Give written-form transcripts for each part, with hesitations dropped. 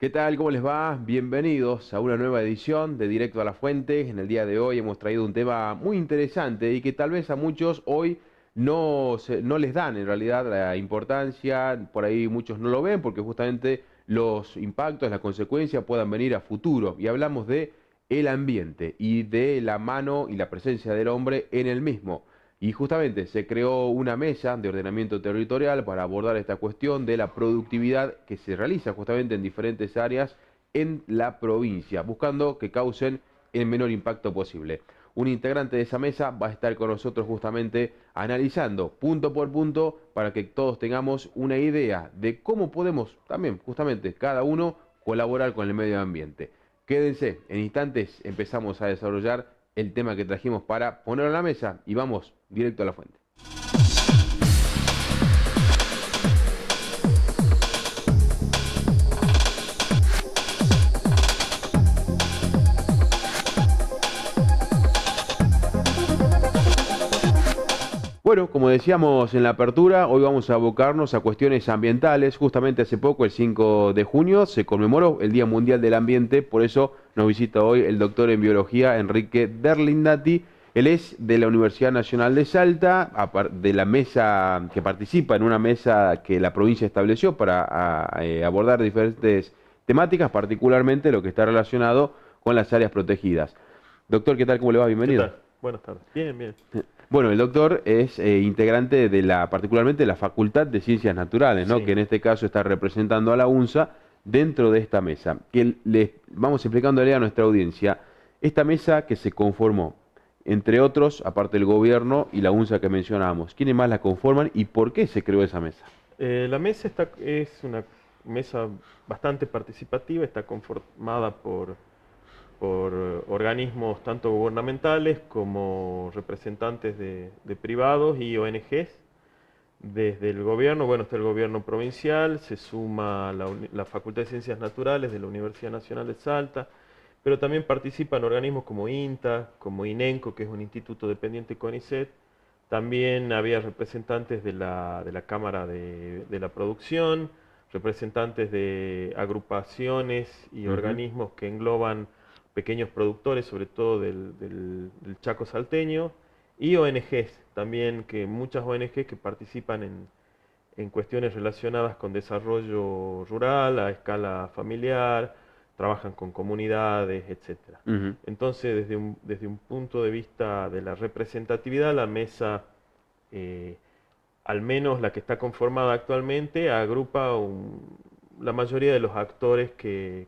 ¿Qué tal? ¿Cómo les va? Bienvenidos a una nueva edición de Directo a la Fuente. En el día de hoy hemos traído un tema muy interesante y que tal vez a muchos hoy no les dan en realidad la importancia, por ahí muchos no lo ven porque justamente los impactos, las consecuencias puedan venir a futuro. Y hablamos de el ambiente y de la mano y la presencia del hombre en el mismo. Y justamente se creó una mesa de ordenamiento territorial para abordar esta cuestión de la productividad que se realiza justamente en diferentes áreas en la provincia, buscando que causen el menor impacto posible. Un integrante de esa mesa va a estar con nosotros justamente analizando punto por punto para que todos tengamos una idea de cómo podemos también justamente cada uno colaborar con el medio ambiente. Quédense, en instantes empezamos a desarrollar el tema que trajimos para ponerlo en la mesa y vamos directo a la fuente. Bueno, como decíamos en la apertura, hoy vamos a abocarnos a cuestiones ambientales. Justamente hace poco, el 5 de junio, se conmemoró el Día Mundial del Ambiente, por eso nos visita hoy el doctor en biología Enrique Derlindati. Él es de la Universidad Nacional de Salta, de la mesa que participa en una mesa que la provincia estableció para abordar diferentes temáticas, particularmente lo que está relacionado con las áreas protegidas. Doctor, ¿qué tal? ¿Cómo le va? ¿Qué Bienvenido. tal? Buenas tardes. Bien, bien. Bueno, el doctor es integrante de particularmente de la Facultad de Ciencias Naturales, ¿no? Que Sí. en este caso está representando a la UNSA dentro de esta mesa. Vamos explicándole a nuestra audiencia esta mesa que se conformó, entre otros, aparte del gobierno y la UNSA que mencionábamos. ¿Quiénes más la conforman y por qué se creó esa mesa? La mesa es una mesa bastante participativa, está conformada por organismos tanto gubernamentales como representantes de privados y ONGs. Desde el gobierno, bueno, está el gobierno provincial, se suma la Facultad de Ciencias Naturales de la Universidad Nacional de Salta, pero también participan organismos como INTA, como INENCO, que es un instituto dependiente de CONICET. También había representantes de la Cámara de la Producción, representantes de agrupaciones y Ujú. organismos que engloban pequeños productores, sobre todo del Chaco salteño, y ONGs también, que muchas ONGs que participan en cuestiones relacionadas con desarrollo rural, a escala familiar, trabajan con comunidades, etcétera. Ujú. Entonces, desde un punto de vista de la representatividad, la mesa, eh, al menos la que está conformada actualmente, agrupa la mayoría de los actores que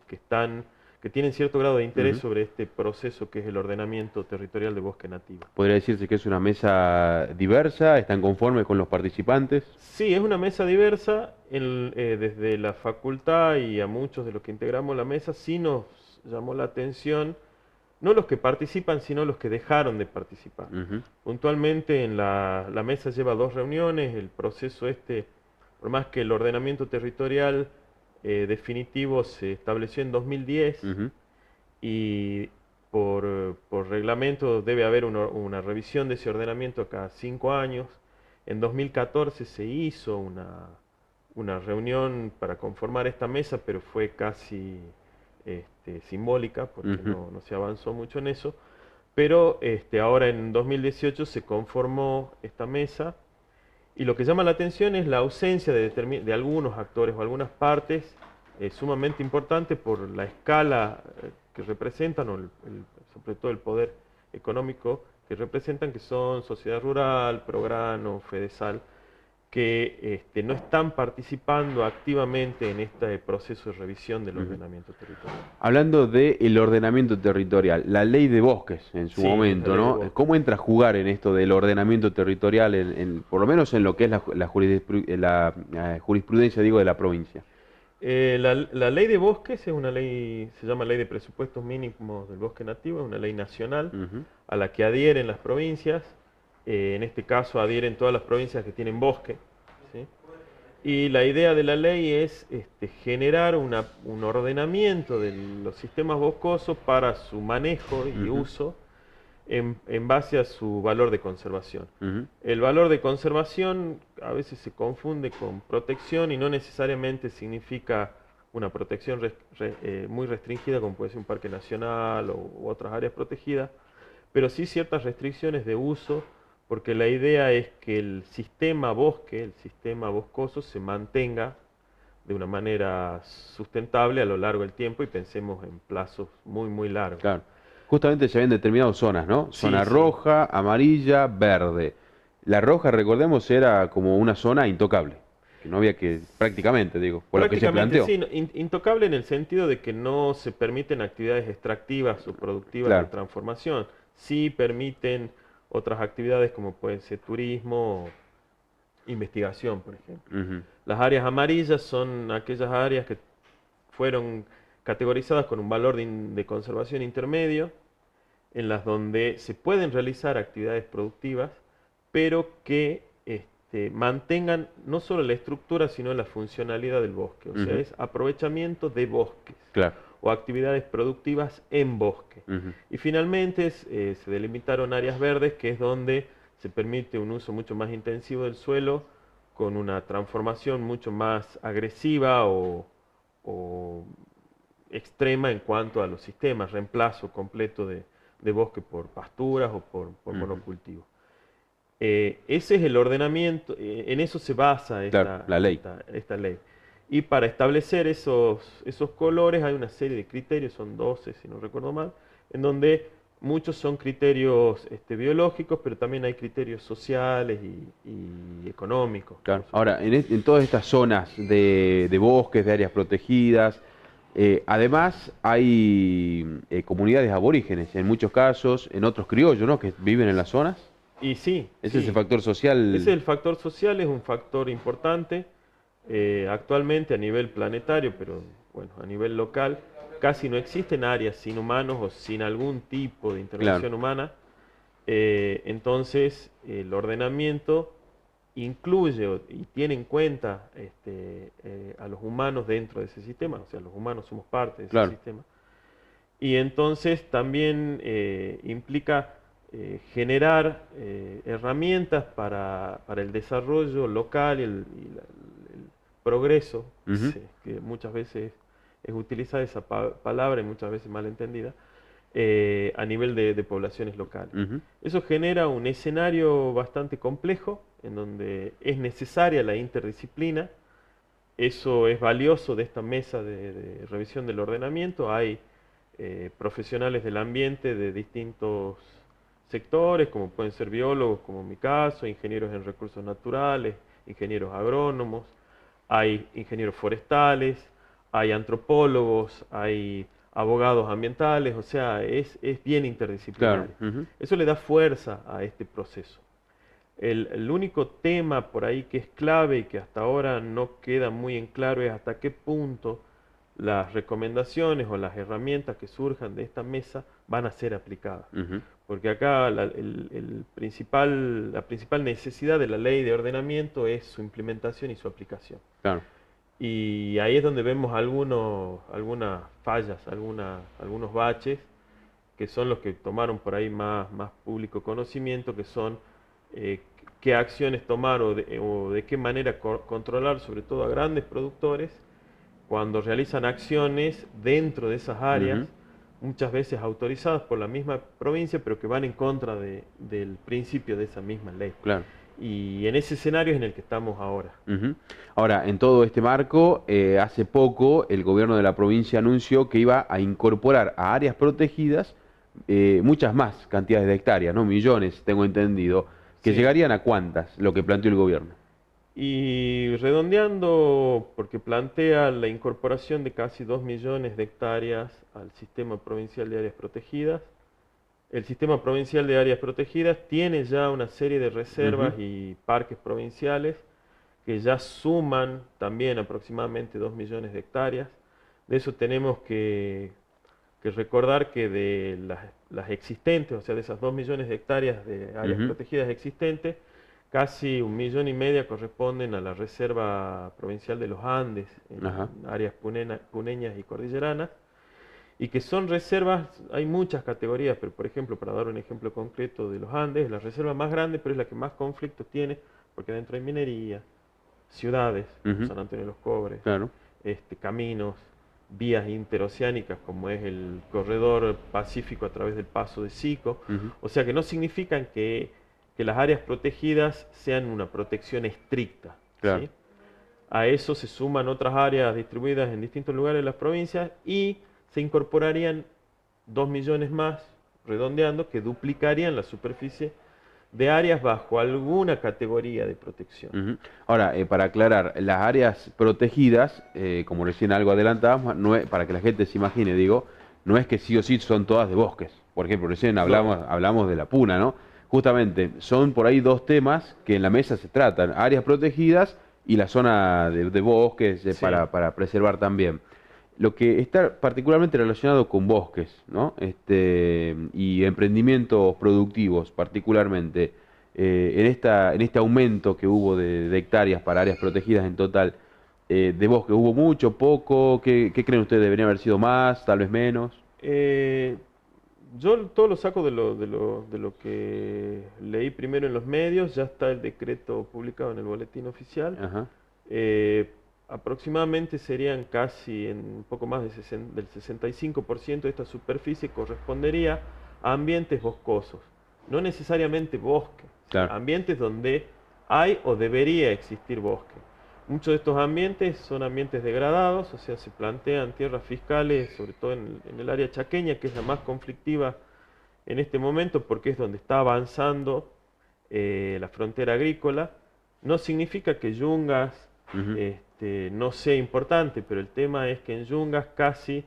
tienen cierto grado de interés Ujú. sobre este proceso que es el ordenamiento territorial de bosque nativo. Podría decirse que es una mesa diversa, están conformes con los participantes. Sí, es una mesa diversa. Desde la facultad y a muchos de los que integramos la mesa, sí nos llamó la atención, no los que participan, sino los que dejaron de participar. Ujú. Puntualmente en la mesa lleva 2 reuniones, el proceso por más que el ordenamiento territorial definitivo se estableció en 2010 Ujú. y por reglamento debe haber una revisión de ese ordenamiento cada 5 años. En 2014 se hizo una reunión para conformar esta mesa, pero fue casi simbólica porque Ujú. no se avanzó mucho en eso. Pero ahora en 2018 se conformó esta mesa y lo que llama la atención es la ausencia de algunos actores o algunas partes sumamente importante por la escala que representan, sobre todo el poder económico que representan, que son Sociedad Rural, Prograno, Fedesal, que no están participando activamente en este proceso de revisión del Ujú. ordenamiento territorial. Hablando del ordenamiento territorial, la ley de bosques en su Sí, es la momento, ley de ¿no? bosques. ¿Cómo entra a jugar en esto del ordenamiento territorial, por lo menos en lo que es la jurisprudencia, digo, de la provincia? La ley de bosques es una ley, se llama Ley de Presupuestos Mínimos del Bosque Nativo, es una ley nacional Ujú. a la que adhieren las provincias. En este caso adhieren todas las provincias que tienen bosque, ¿sí? Y la idea de la ley es generar un ordenamiento de los sistemas boscosos para su manejo y Ujú. uso en base a su valor de conservación. Ujú. El valor de conservación a veces se confunde con protección y no necesariamente significa una protección muy restringida, como puede ser un parque nacional u otras áreas protegidas, pero sí ciertas restricciones de uso, porque la idea es que el sistema bosque, el sistema boscoso, se mantenga de una manera sustentable a lo largo del tiempo y pensemos en plazos muy, muy largos. Claro. Justamente se habían determinado zonas, ¿no? Sí, Zona sí. roja, amarilla, verde. La roja, recordemos, era como una zona intocable, que no había que, prácticamente, digo, por lo que se Prácticamente planteó. sí, intocable en el sentido de que no se permiten actividades extractivas o productivas de Claro. transformación. Sí permiten otras actividades como puede ser turismo o investigación, por ejemplo. Ujú. Las áreas amarillas son aquellas áreas que fueron categorizadas con un valor de conservación intermedio, en las donde se pueden realizar actividades productivas, pero que mantengan no solo la estructura, sino la funcionalidad del bosque. O sea, Ujú. es aprovechamiento de bosques Claro. o actividades productivas en bosque. Ujú. Y finalmente se delimitaron áreas verdes, que es donde se permite un uso mucho más intensivo del suelo, con una transformación mucho más agresiva o extrema en cuanto a los sistemas, reemplazo completo de bosque por pasturas o por Ujú. monocultivo. Ese es el ordenamiento, en eso se basa Claro, la ley. esta ley. Y para establecer esos colores hay una serie de criterios, son 12 si no recuerdo mal, en donde muchos son criterios biológicos, pero también hay criterios sociales y económicos, por Claro. Ahora, supuesto. en todas estas zonas de bosques, de áreas protegidas, además hay comunidades aborígenes, en muchos casos, en otros criollos, ¿no? Que viven en las zonas. Y sí, Ese es el sí, factor ese social. es el factor social, es un factor importante actualmente a nivel planetario, pero bueno, a nivel local, casi no existen áreas sin humanos o sin algún tipo de Claro. intervención humana. Entonces, el ordenamiento incluye y tiene en cuenta a los humanos dentro de ese sistema, o sea, los humanos somos parte de ese Claro. sistema. Y entonces también implica generar herramientas para el desarrollo local el progreso, Ujú. que muchas veces es utilizada esa palabra y muchas veces mal entendida, a nivel de poblaciones locales. Ujú. Eso genera un escenario bastante complejo en donde es necesaria la interdisciplina. Eso es valioso de esta mesa de revisión del ordenamiento. Hay profesionales del ambiente de distintos sectores, como pueden ser biólogos, como en mi caso, ingenieros en recursos naturales, ingenieros agrónomos, hay ingenieros forestales, hay antropólogos, hay abogados ambientales, o sea, es bien Claro. interdisciplinario. Ujú. Eso le da fuerza a este proceso. El único tema por ahí que es clave y que hasta ahora no queda muy en claro es hasta qué punto las recomendaciones o las herramientas que surjan de esta mesa van a ser aplicadas. Ujú. Porque acá la principal necesidad de la ley de ordenamiento es su implementación y su aplicación. Claro. Y ahí es donde vemos algunas fallas, algunos baches, que son los que tomaron por ahí más público conocimiento, que son qué acciones tomar o de qué manera controlar, sobre todo a grandes productores, cuando realizan acciones dentro de esas áreas, Ujú. muchas veces autorizadas por la misma provincia, pero que van en contra del principio de esa misma ley. Claro. Y en ese escenario es en el que estamos ahora. Ujú. Ahora, en todo este marco, hace poco el gobierno de la provincia anunció que iba a incorporar a áreas protegidas muchas más cantidades de hectáreas, ¿no? Millones, tengo entendido, que Sí. llegarían a cuántas, lo que planteó el gobierno. Y redondeando, porque plantea la incorporación de casi 2 millones de hectáreas al Sistema Provincial de Áreas Protegidas. El Sistema Provincial de Áreas Protegidas tiene ya una serie de reservas Ujú. y parques provinciales que ya suman también aproximadamente 2 millones de hectáreas. De eso tenemos que recordar que de las existentes, o sea, de esas 2 millones de hectáreas de áreas Ujú. protegidas existentes, casi 1,5 millones corresponden a la Reserva Provincial de los Andes, Ajá. en áreas puneñas y cordilleranas, y que son reservas, hay muchas categorías, pero por ejemplo, para dar un ejemplo concreto de los Andes, es la reserva más grande, pero es la que más conflictos tiene, porque dentro hay minería, ciudades, como Ujú. San Antonio de los Cobres, Claro. caminos, vías interoceánicas como es el corredor pacífico a través del paso de Sico. O sea que no significan que las áreas protegidas sean una protección estricta. Claro. ¿Sí? A eso se suman otras áreas distribuidas en distintos lugares de las provincias y se incorporarían 2 millones más, redondeando, que duplicarían la superficie de áreas bajo alguna categoría de protección. Ahora, para aclarar, las áreas protegidas, como recién algo adelantábamos, no es, para que la gente se imagine, digo, no es que sí o sí son todas de bosques. Por ejemplo, recién hablamos de la Puna, ¿no? Justamente, son por ahí 2 temas que en la mesa se tratan, áreas protegidas y la zona de bosques Sí. para preservar también. Lo que está particularmente relacionado con bosques, ¿no? Y emprendimientos productivos particularmente, en este aumento que hubo de hectáreas para áreas protegidas en total, de bosque, ¿hubo mucho, poco? ¿Qué creen ustedes? ¿Debería haber sido más, tal vez menos? Yo todo lo saco de lo que leí primero en los medios. Ya está el decreto publicado en el boletín oficial. Ajá. Aproximadamente serían casi en un poco más del 65% de esta superficie correspondería a ambientes boscosos, no necesariamente bosque, Claro. ambientes donde hay o debería existir bosque. Muchos de estos ambientes son ambientes degradados, o sea, se plantean tierras fiscales, sobre todo en el área chaqueña, que es la más conflictiva en este momento porque es donde está avanzando la frontera agrícola. No significa que Yungas no sea importante, pero el tema es que en Yungas casi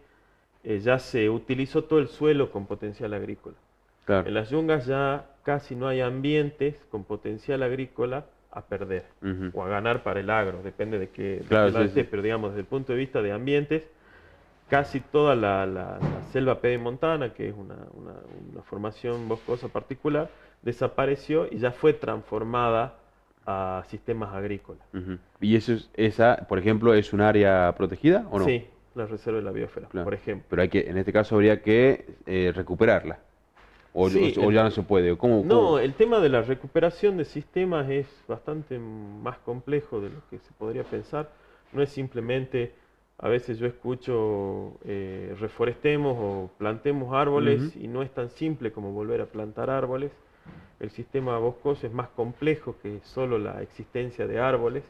ya se utilizó todo el suelo con potencial agrícola. Claro. En las Yungas ya casi no hay ambientes con potencial agrícola a perder o a ganar para el agro, depende de qué Claro, lado sí, esté, sí. pero digamos desde el punto de vista de ambientes, casi toda la selva pedemontana, que es una formación boscosa particular, desapareció y ya fue transformada a sistemas agrícolas. ¿Y esa, por ejemplo, es un área protegida o no? Sí, la reserva de la biosfera, Claro. por ejemplo. Pero en este caso habría que recuperarla. O, Sí, o ya no se puede. ¿Cómo? No, el tema de la recuperación de sistemas es bastante más complejo de lo que se podría pensar. No es simplemente, a veces yo escucho reforestemos o plantemos árboles y no es tan simple como volver a plantar árboles. El sistema boscoso es más complejo que solo la existencia de árboles.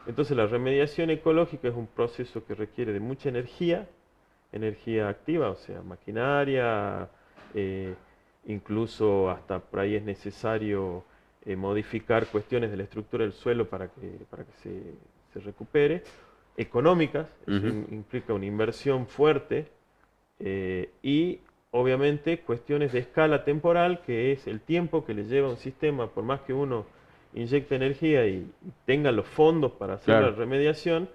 Entonces la remediación ecológica es un proceso que requiere de mucha energía activa, o sea, maquinaria, incluso hasta por ahí es necesario modificar cuestiones de la estructura del suelo para que se recupere, económicas, eso implica una inversión fuerte, y obviamente cuestiones de escala temporal, que es el tiempo que le lleva a un sistema, por más que uno inyecte energía y tenga los fondos para hacer la remediación,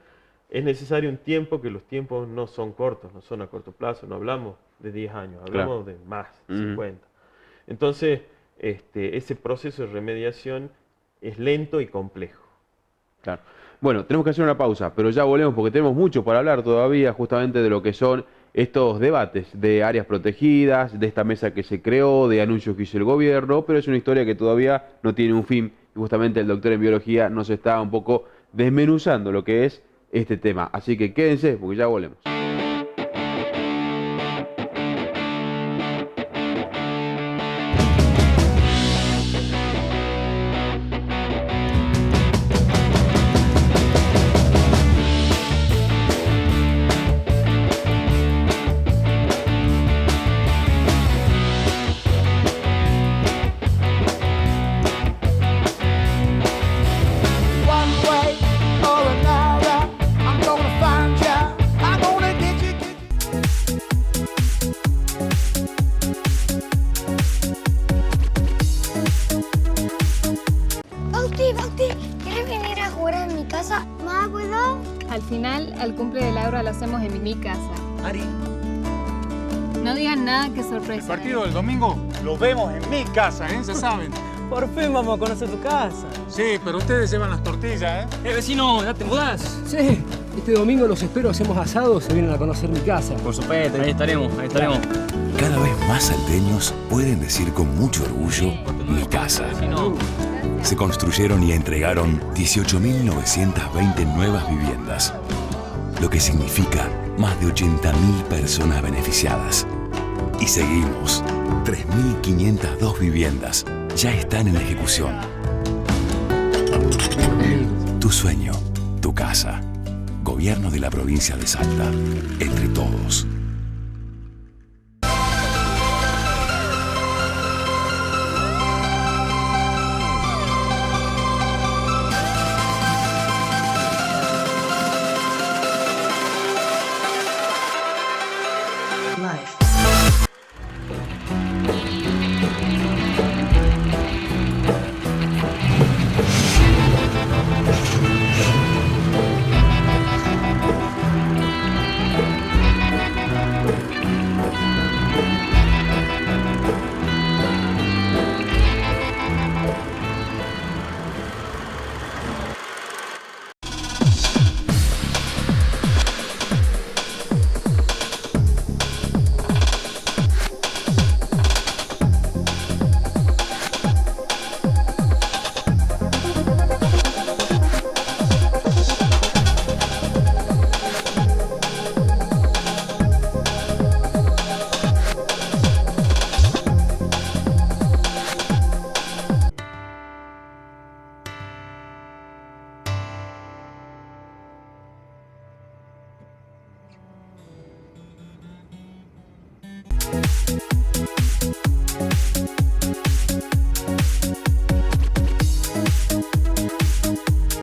es necesario un tiempo, que los tiempos no son cortos, no son a corto plazo, no hablamos de 10 años, hablamos de más, 50. Entonces, ese proceso de remediación es lento y complejo. Claro. Bueno, tenemos que hacer una pausa, pero ya volvemos porque tenemos mucho para hablar todavía justamente de lo que son estos debates de áreas protegidas, de esta mesa que se creó, de anuncios que hizo el gobierno, pero es una historia que todavía no tiene un fin y justamente el doctor en biología nos está un poco desmenuzando lo que es este tema. Así que quédense porque ya volvemos. Bauti, ¿quieres venir a jugar en mi casa? Mamá, ¿puedo? Al final, al cumple del agro lo hacemos en mi casa. Ari, No digan nada, que sorpresa. el partido del domingo lo vemos en mi casa, ¿eh? Se saben. Por fin vamos a conocer tu casa. Sí, pero ustedes llevan las tortillas, ¿eh? Vecino, ¿ya te mudás? Sí, este domingo los espero, hacemos asado, se vienen a conocer mi casa. Por supuesto, ahí estaremos, ahí estaremos. Cada vez más salteños pueden decir con mucho orgullo, mi casa. Vecino. Se construyeron y entregaron 18.920 nuevas viviendas. lo que significa más de 80.000 personas beneficiadas. Y seguimos. 3.502 viviendas ya están en ejecución. Tu sueño, tu casa. Gobierno de la provincia de Salta. Entre todos.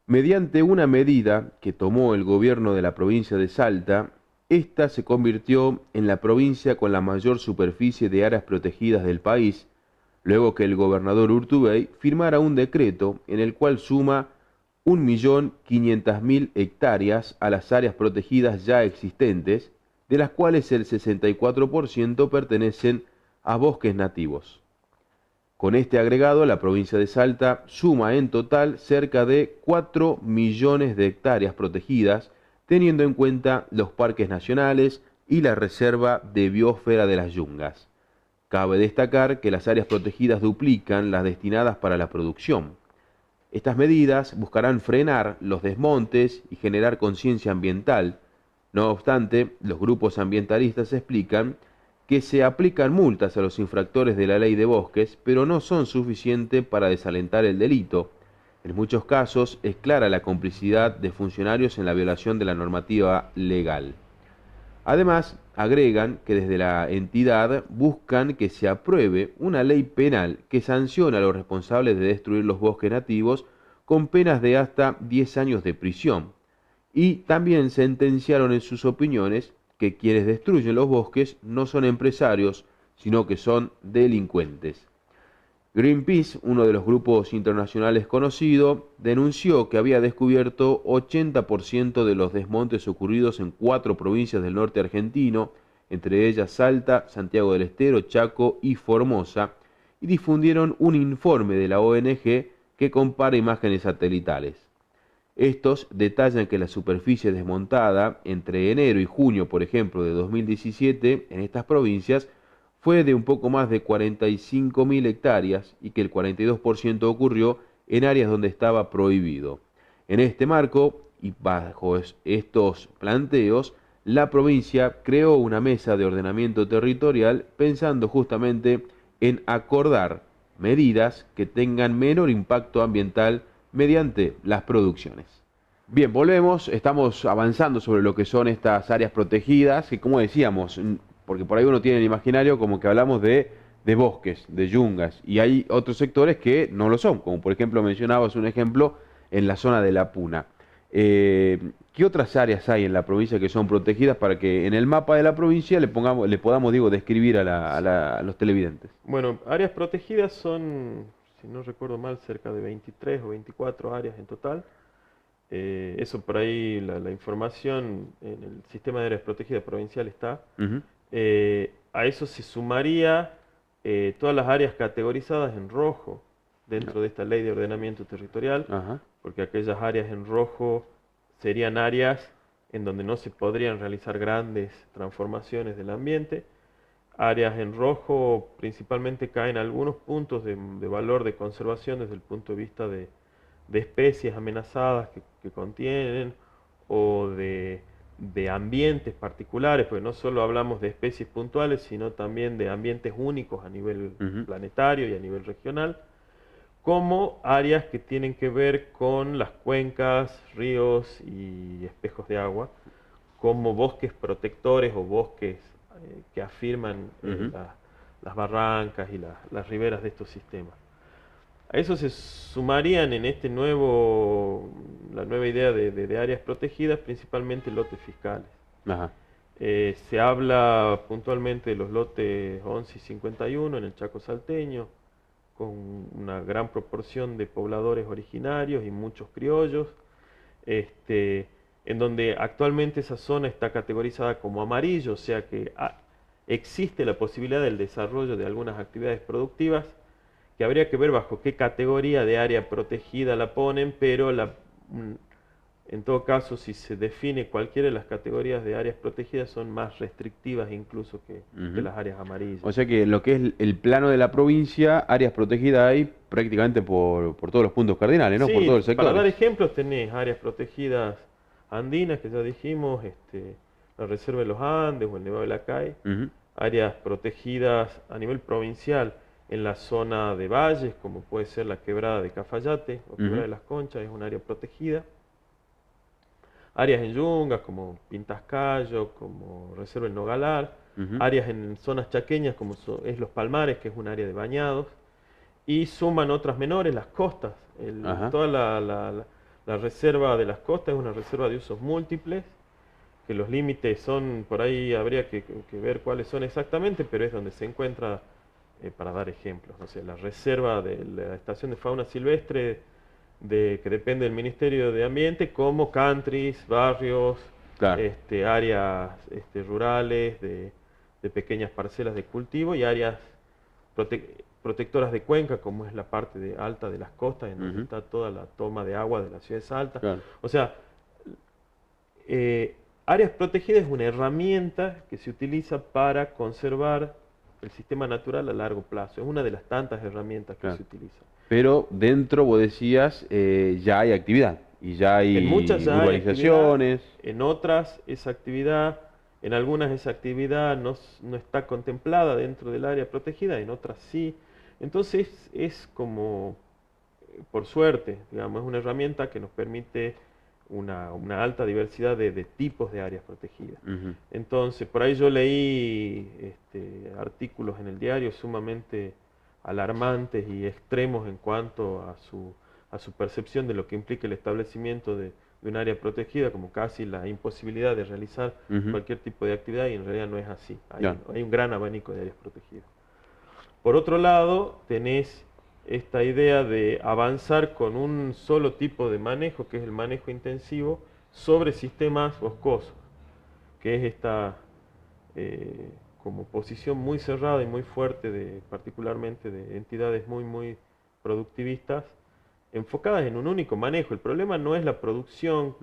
Mediante una medida que tomó el gobierno de la provincia de Salta, esta se convirtió en la provincia con la mayor superficie de áreas protegidas del país, luego que el gobernador Urtubey firmara un decreto en el cual suma 1.500.000 hectáreas a las áreas protegidas ya existentes, de las cuales el 64% pertenecen a bosques nativos. Con este agregado, la provincia de Salta suma en total cerca de 4 millones de hectáreas protegidas, teniendo en cuenta los parques nacionales y la reserva de biosfera de las yungas. Cabe destacar que las áreas protegidas duplican las destinadas para la producción. Estas medidas buscarán frenar los desmontes y generar conciencia ambiental. No obstante, los grupos ambientalistas explican que se aplican multas a los infractores de la ley de bosques, pero no son suficientes para desalentar el delito. En muchos casos es clara la complicidad de funcionarios en la violación de la normativa legal. Además, agregan que desde la entidad buscan que se apruebe una ley penal que sancione a los responsables de destruir los bosques nativos con penas de hasta 10 años de prisión. Y también sentenciaron en sus opiniones que quienes destruyen los bosques no son empresarios, sino que son delincuentes. Greenpeace, uno de los grupos internacionales conocidos, denunció que había descubierto 80% de los desmontes ocurridos en 4 provincias del norte argentino, entre ellas Salta, Santiago del Estero, Chaco y Formosa, y difundieron un informe de la ONG que compara imágenes satelitales. Estos detallan que la superficie desmontada entre enero y junio, por ejemplo, de 2017 en estas provincias fue de un poco más de 45.000 hectáreas y que el 42% ocurrió en áreas donde estaba prohibido. En este marco y bajo estos planteos, la provincia creó una mesa de ordenamiento territorial pensando justamente en acordar medidas que tengan menor impacto ambiental mediante las producciones. Bien, volvemos, estamos avanzando sobre lo que son estas áreas protegidas, que como decíamos, porque por ahí uno tiene el imaginario como que hablamos de bosques, de yungas, y hay otros sectores que no lo son, como por ejemplo mencionabas un ejemplo en la zona de La Puna. ¿Qué otras áreas hay en la provincia que son protegidas para que en el mapa de la provincia le podamos describir a los televidentes? Bueno, áreas protegidas son, si no recuerdo mal, cerca de 23 o 24 áreas en total. Eso por ahí, la información en el sistema de áreas protegidas provincial está. A eso se sumaría todas las áreas categorizadas en rojo dentro de esta ley de ordenamiento territorial, porque aquellas áreas en rojo serían áreas en donde no se podrían realizar grandes transformaciones del ambiente. Áreas en rojo principalmente caen algunos puntos de valor de conservación desde el punto de vista de especies amenazadas que contienen, o de de ambientes particulares, porque no solo hablamos de especies puntuales, sino también de ambientes únicos a nivel planetario y a nivel regional, como áreas que tienen que ver con las cuencas, ríos y espejos de agua, como bosques protectores o bosques que afirman las barrancas y las riberas de estos sistemas. A eso se sumarían en la nueva idea de áreas protegidas, principalmente lotes fiscales. Ajá. Se habla puntualmente de los lotes 11 y 51 en el Chaco salteño, con una gran proporción de pobladores originarios y muchos criollos, en donde actualmente esa zona está categorizada como amarillo, o sea que existe la posibilidad del desarrollo de algunas actividades productivas, que habría que ver bajo qué categoría de área protegida la ponen, pero en todo caso, si se define cualquiera de las categorías de áreas protegidas, son más restrictivas incluso que las áreas amarillas. O sea que lo que es el plano de la provincia, áreas protegidas hay prácticamente por todos los puntos cardinales, ¿no? Sí, por todo el sector. Para dar ejemplos tenés áreas protegidas andinas, que ya dijimos, la Reserva de los Andes o el Nevado de la Cay, áreas protegidas a nivel provincial en la zona de valles, como puede ser la Quebrada de Cafayate o Quebrada de las Conchas, es un área protegida. Áreas en yungas como Pintascayo, como Reserva del Nogalar, áreas en zonas chaqueñas como es Los Palmares, que es un área de bañados, y suman otras menores, las costas. Toda la reserva de las costas es una reserva de usos múltiples, que los límites son, por ahí habría que ver cuáles son exactamente, pero es donde se encuentra, para dar ejemplos, no sé, la reserva de la Estación de Fauna Silvestre, que depende del Ministerio de Ambiente, como countries, barrios, claro, áreas rurales, de pequeñas parcelas de cultivo, y áreas protectoras de cuenca, como es la parte alta de las costas, en donde está toda la toma de agua de la ciudad de Salta. Claro. O sea, áreas protegidas es una herramienta que se utiliza para conservar el sistema natural a largo plazo. Es una de las tantas herramientas que se utilizan. Pero dentro, vos decías, ya hay actividad, y ya hay en muchas ya urbanizaciones. En otras esa actividad, en algunas esa actividad no está contemplada dentro del área protegida, en otras sí. Entonces es como, por suerte, digamos, es una herramienta que nos permite una alta diversidad de tipos de áreas protegidas. Entonces, por ahí yo leí artículos en el diario sumamente alarmantes y extremos en cuanto a su percepción de lo que implica el establecimiento de un área protegida, como casi la imposibilidad de realizar cualquier tipo de actividad, y en realidad no es así. Hay un gran abanico de áreas protegidas. Por otro lado, tenés esta idea de avanzar con un solo tipo de manejo, que es el manejo intensivo, sobre sistemas boscosos, que es esta como posición muy cerrada y muy fuerte, particularmente de entidades muy productivistas, enfocadas en un único manejo. El problema no es la producción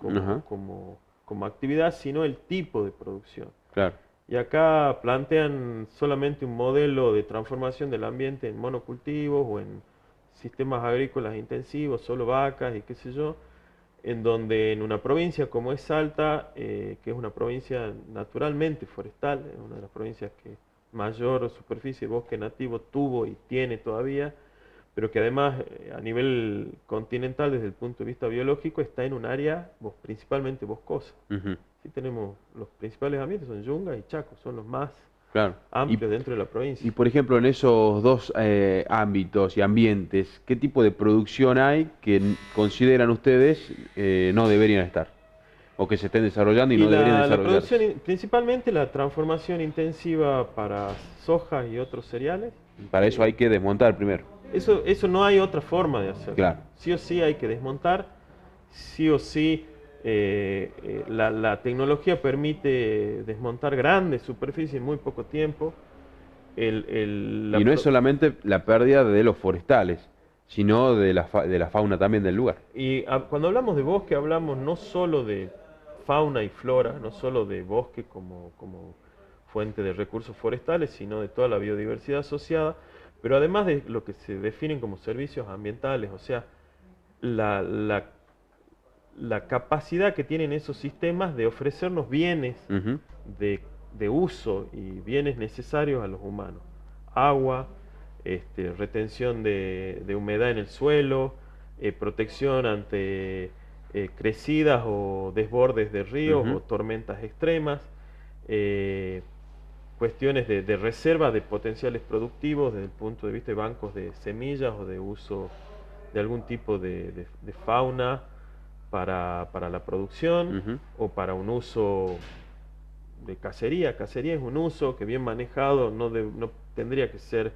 como actividad, sino el tipo de producción. Claro. Y acá plantean solamente un modelo de transformación del ambiente en monocultivos o en sistemas agrícolas intensivos, solo vacas y qué sé yo, en donde en una provincia como es Salta, que es una provincia naturalmente forestal, es una de las provincias que mayor superficie de bosque nativo tuvo y tiene todavía, pero que además a nivel continental desde el punto de vista biológico está en un área principalmente boscosa. Sí, tenemos los principales ambientes, son Yungas y Chaco, son los más amplios dentro de la provincia. Y por ejemplo, en esos dos ámbitos y ambientes, ¿qué tipo de producción hay que consideran ustedes no deberían estar? O que se estén desarrollando y no deberían desarrollarse. La producción, principalmente la transformación intensiva para soja y otros cereales. Para eso hay que desmontar primero. Eso no hay otra forma de hacerlo. Claro. Sí o sí hay que desmontar, sí o sí la tecnología permite desmontar grandes superficies en muy poco tiempo. Y no es solamente la pérdida de los forestales, sino de la fauna también del lugar. Y cuando hablamos de bosque hablamos no solo de fauna y flora, no solo de bosque como fuente de recursos forestales, sino de toda la biodiversidad asociada, pero además de lo que se definen como servicios ambientales, o sea, la la capacidad que tienen esos sistemas de ofrecernos bienes de uso y bienes necesarios a los humanos. Agua, retención de humedad en el suelo, protección ante crecidas o desbordes de ríos o tormentas extremas, cuestiones de reserva de potenciales productivos desde el punto de vista de bancos de semillas o de uso de algún tipo de fauna para la producción o para un uso de cacería. Cacería es un uso que bien manejado no tendría que ser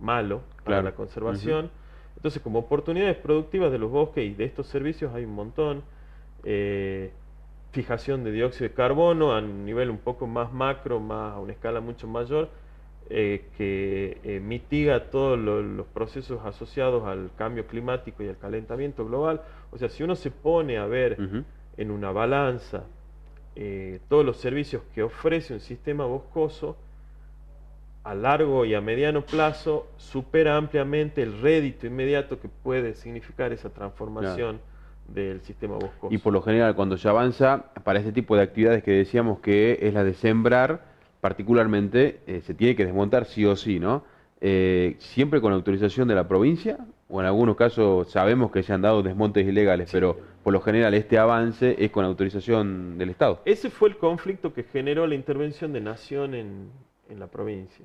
malo para la conservación. Entonces, como oportunidades productivas de los bosques y de estos servicios hay un montón. Fijación de dióxido de carbono a un nivel un poco más macro, a una escala mucho mayor, que mitiga todos los procesos asociados al cambio climático y al calentamiento global. O sea, si uno se pone a ver en una balanza todos los servicios que ofrece un sistema boscoso, a largo y a mediano plazo supera ampliamente el rédito inmediato que puede significar esa transformación del sistema boscoso. Y por lo general, cuando se avanza para este tipo de actividades que decíamos que es la de sembrar, particularmente se tiene que desmontar sí o sí, ¿no? Siempre con autorización de la provincia, o en algunos casos sabemos que se han dado desmontes ilegales, pero por lo general este avance es con autorización del Estado. Ese fue el conflicto que generó la intervención de Nación en la provincia.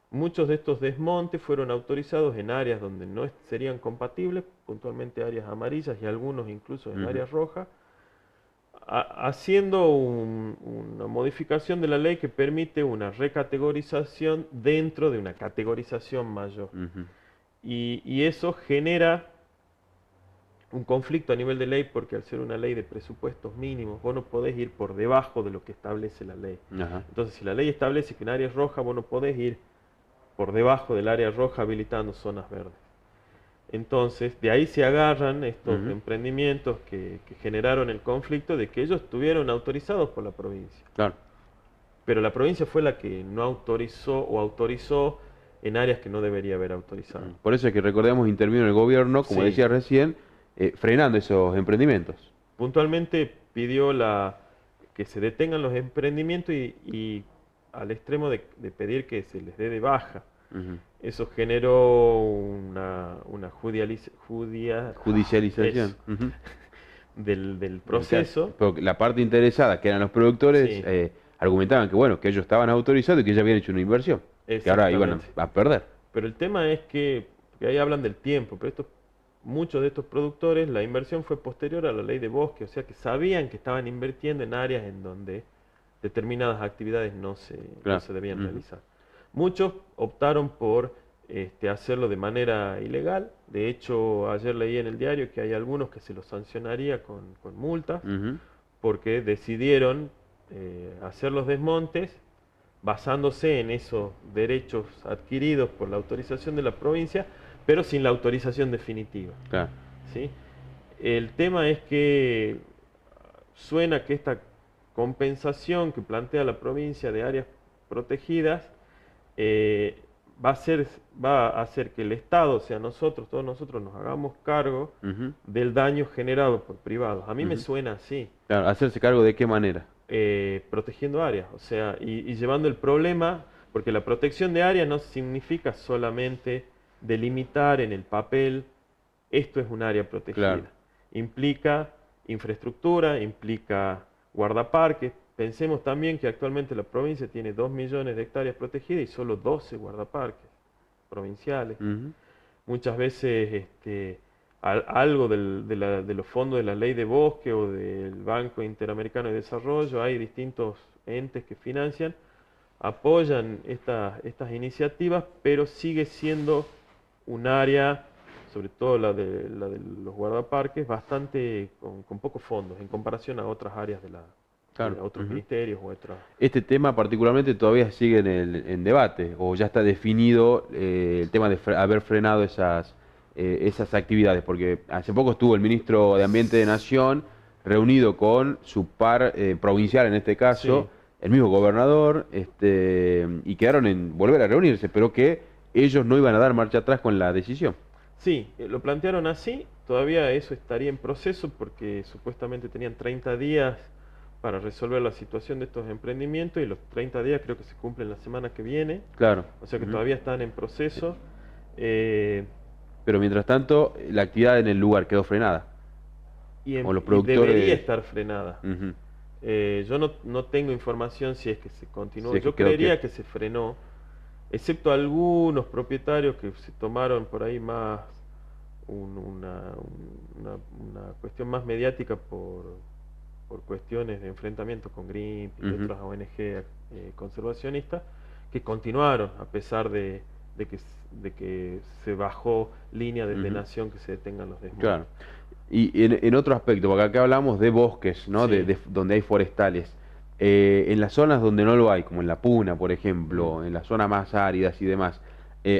Muchos de estos desmontes fueron autorizados en áreas donde no serían compatibles, puntualmente áreas amarillas y algunos incluso en áreas rojas, haciendo una modificación de la ley que permite una recategorización dentro de una categorización mayor. Y eso genera un conflicto a nivel de ley, porque al ser una ley de presupuestos mínimos, vos no podés ir por debajo de lo que establece la ley. Entonces, si la ley establece que un área es roja, vos no podés ir por debajo del área roja habilitando zonas verdes. Entonces, de ahí se agarran estos emprendimientos que generaron el conflicto de que ellos estuvieron autorizados por la provincia. Pero la provincia fue la que no autorizó o autorizó en áreas que no debería haber autorizado. Por eso es que recordemos, intervino el gobierno, como decía recién, frenando esos emprendimientos. Puntualmente pidió que se detengan los emprendimientos y al extremo de pedir que se les dé de baja. Eso generó una judicialización del proceso. Pero la parte interesada, que eran los productores, argumentaban que bueno, que ellos estaban autorizados y que ya habían hecho una inversión, que ahora iban a perder. Pero el tema es que ahí hablan del tiempo, pero muchos de estos productores, la inversión fue posterior a la ley de bosque, o sea que sabían que estaban invirtiendo en áreas en donde determinadas actividades no se debían realizar. Muchos optaron por hacerlo de manera ilegal. De hecho, ayer leí en el diario que hay algunos que se los sancionaría con multas, porque decidieron hacer los desmontes basándose en esos derechos adquiridos por la autorización de la provincia, pero sin la autorización definitiva. ¿Sí? El tema es que suena que esta compensación que plantea la provincia de áreas protegidas va a hacer que el Estado, o sea todos nosotros nos hagamos cargo del daño generado por privados. A mí me suena así. Claro, ¿hacerse cargo de qué manera? Protegiendo áreas, o sea, y llevando el problema, porque la protección de áreas no significa solamente delimitar en el papel, esto es un área protegida. Implica infraestructura, implica guardaparques. Pensemos también que actualmente la provincia tiene 2 millones de hectáreas protegidas y solo 12 guardaparques provinciales. Muchas veces algo de los fondos de la ley de bosque o del Banco Interamericano de Desarrollo, hay distintos entes que financian, apoyan estas iniciativas, pero sigue siendo un área, sobre todo la de los guardaparques, bastante con pocos fondos en comparación a otras áreas de otros ministerios o otras. Este tema particularmente todavía sigue en debate, o ya está definido el tema de haber frenado esas actividades, porque hace poco estuvo el ministro de Ambiente de Nación reunido con su par provincial, en este caso, el mismo gobernador, y quedaron en volver a reunirse, pero que ellos no iban a dar marcha atrás con la decisión. Sí, lo plantearon así, todavía eso estaría en proceso porque supuestamente tenían 30 días para resolver la situación de estos emprendimientos y los 30 días creo que se cumplen la semana que viene. Claro. O sea que todavía están en proceso. Pero mientras tanto, la actividad en el lugar quedó frenada. O los Y productores... debería estar frenada. Ujú. Yo no tengo información si es que se continuó. Si es que Yo quedó creería quieto. que se frenó, excepto algunos propietarios que se tomaron por ahí más una cuestión más mediática por cuestiones de enfrentamiento con Greenpeace y Ujú. otras ONG conservacionistas, que continuaron a pesar de que se bajó línea de Ujú. ordenación que se detengan los desmontes. Claro. Y en otro aspecto, porque acá hablamos de bosques, ¿no? Sí. Donde hay forestales. En las zonas donde no lo hay, como en La Puna, por ejemplo, en las zonas más áridas y demás,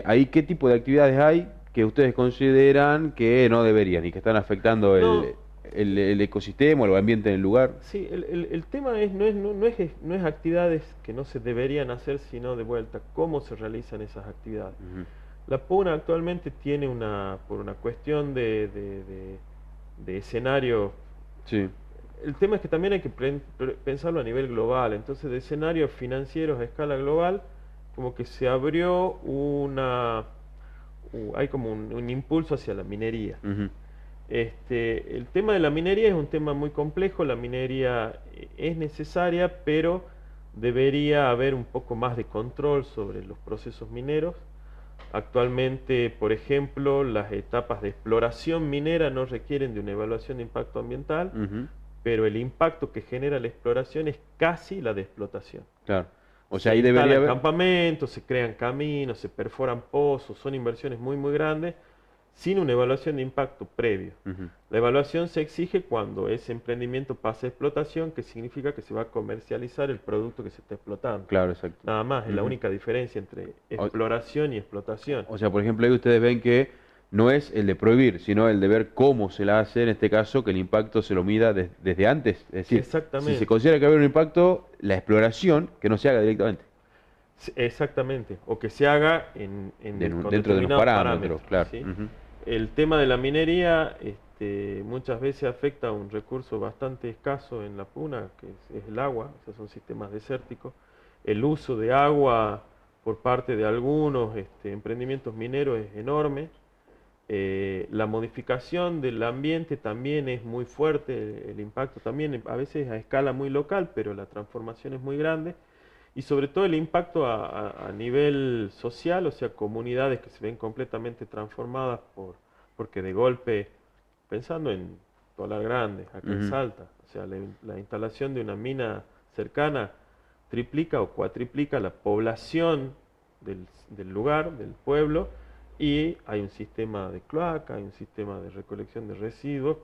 ¿ahí qué tipo de actividades hay que ustedes consideran que no deberían y que están afectando No. el ecosistema o el ambiente en el lugar? Sí, el tema no es actividades que no se deberían hacer, sino de vuelta, cómo se realizan esas actividades. Ujú. La Puna actualmente tiene por una cuestión de escenario. Sí. El tema es que también hay que pensarlo a nivel global. Entonces, de escenarios financieros a escala global, como que se abrió hay como un impulso hacia la minería. Ujú. El tema de la minería es un tema muy complejo. La minería es necesaria, pero debería haber un poco más de control sobre los procesos mineros. Actualmente, por ejemplo, las etapas de exploración minera no requieren de una evaluación de impacto ambiental, Ujú. pero el impacto que genera la exploración es casi la de explotación. Claro. O sea, Se ahí debería instalan haber... campamentos, se crean caminos, se perforan pozos, son inversiones muy muy grandes, sin una evaluación de impacto previo. Ujú. La evaluación se exige cuando ese emprendimiento pasa a explotación, que significa que se va a comercializar el producto que se está explotando. Claro, exacto. Nada más, es la Ujú. única diferencia entre exploración y explotación. O sea, por ejemplo, ahí ustedes ven que no es el de prohibir, sino el de ver cómo se la hace, en este caso, que el impacto se lo mida desde antes. Es decir, Exactamente. si se considera que va a haber un impacto, la exploración que no se haga directamente. Exactamente, o que se haga con Dentro de unos determinados parámetros, claro. ¿sí? Ujú. El tema de la minería muchas veces afecta a un recurso bastante escaso en la Puna, que es el agua. O sea, son sistemas desérticos. El uso de agua por parte de algunos emprendimientos mineros es enorme. La modificación del ambiente también es muy fuerte, el impacto también a veces a escala muy local, pero la transformación es muy grande. Y sobre todo el impacto a nivel social, o sea, comunidades que se ven completamente transformadas porque de golpe, pensando en Tolar Grande, acá en Ujú. Salta, o sea, la instalación de una mina cercana triplica o cuatriplica la población del lugar, del pueblo, y hay un sistema de cloaca, hay un sistema de recolección de residuos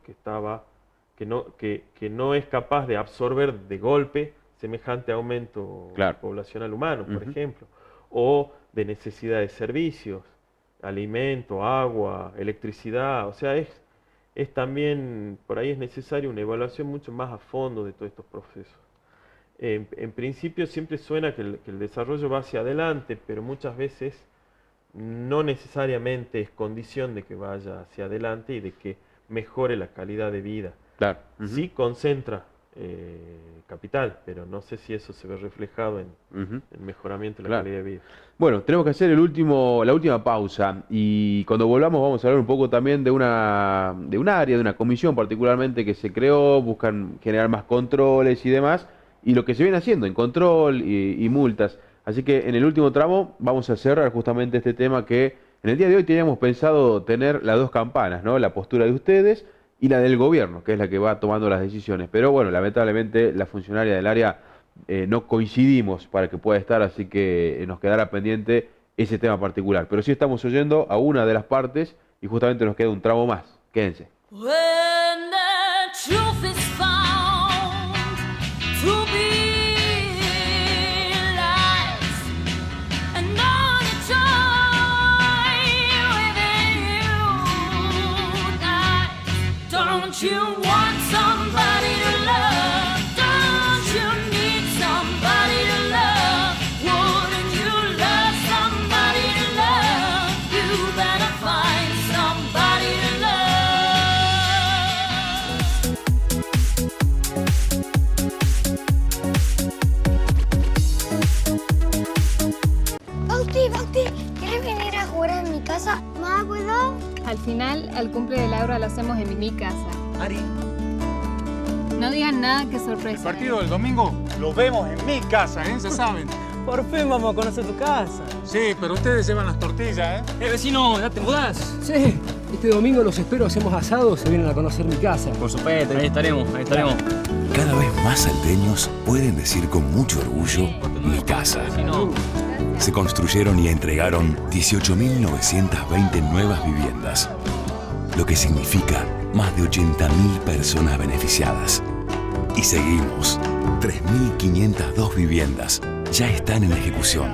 que no es capaz de absorber de golpe semejante aumento Claro. poblacional humano, por Ujú. ejemplo, o de necesidad de servicios, alimento, agua, electricidad. O sea, es también, por ahí es necesaria una evaluación mucho más a fondo de todos estos procesos. En principio siempre suena que el desarrollo va hacia adelante, pero muchas veces no necesariamente es condición de que vaya hacia adelante y de que mejore la calidad de vida. Claro. Ujú. Sí concentra capital, pero no sé si eso se ve reflejado en Ujú. el mejoramiento de la Claro. calidad de vida. Bueno, tenemos que hacer la última pausa y cuando volvamos vamos a hablar un poco también de un área, de una comisión particularmente que se creó, buscan generar más controles y demás, y lo que se viene haciendo en control y multas. Así que en el último tramo vamos a cerrar justamente este tema que en el día de hoy teníamos pensado tener las dos campanas, ¿no? La postura de ustedes y la del gobierno, que es la que va tomando las decisiones. Pero bueno, lamentablemente la funcionaria del área no coincidimos para que pueda estar, así que nos quedará pendiente ese tema particular. Pero sí estamos oyendo a una de las partes y justamente nos queda un tramo más. Quédense. When the truth is found to be lies, and all the joy within you dies. Don't you want somebody to love? Don't you need somebody to love? Wouldn't you love somebody to love? You better find somebody to love. final, al cumple de Laura lo hacemos en mi casa. Ari. No digan nada, que sorpresa. El partido del domingo lo vemos en mi casa, ¿eh? Se saben. Por fin vamos a conocer tu casa. Sí, pero ustedes llevan las tortillas, ¿eh? Vecino, ¿ya te mudás? Sí, este domingo los espero, hacemos asado, se vienen a conocer mi casa. Por supuesto, ahí estaremos, ahí estaremos. Cada vez más salteños pueden decir con mucho orgullo mi casa. Vecino. Se construyeron y entregaron 18.920 nuevas viviendas, lo que significa más de 80.000 personas beneficiadas. Y seguimos. 3.502 viviendas ya están en ejecución.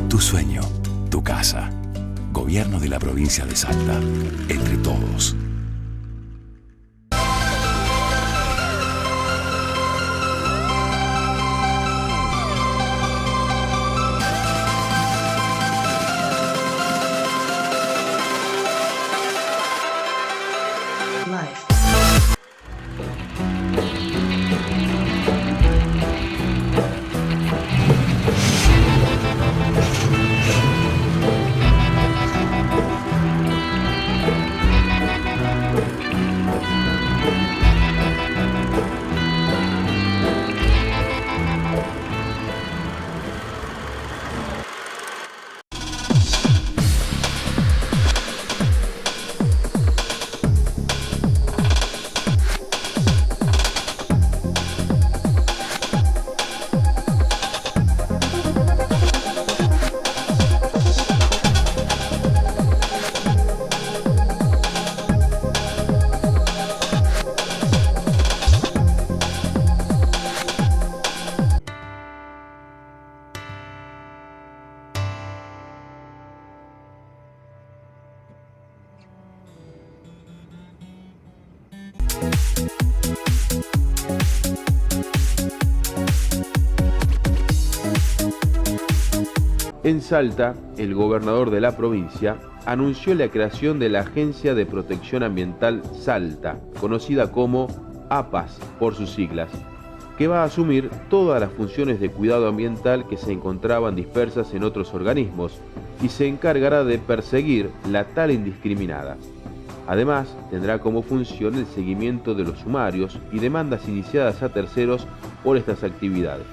Tu sueño, tu casa. Gobierno de la provincia de Salta. Entre todos. En Salta, el gobernador de la provincia anunció la creación de la Agencia de Protección Ambiental Salta, conocida como APAS por sus siglas, que va a asumir todas las funciones de cuidado ambiental que se encontraban dispersas en otros organismos y se encargará de perseguir la tala indiscriminada. Además, tendrá como función el seguimiento de los sumarios y demandas iniciadas a terceros por estas actividades.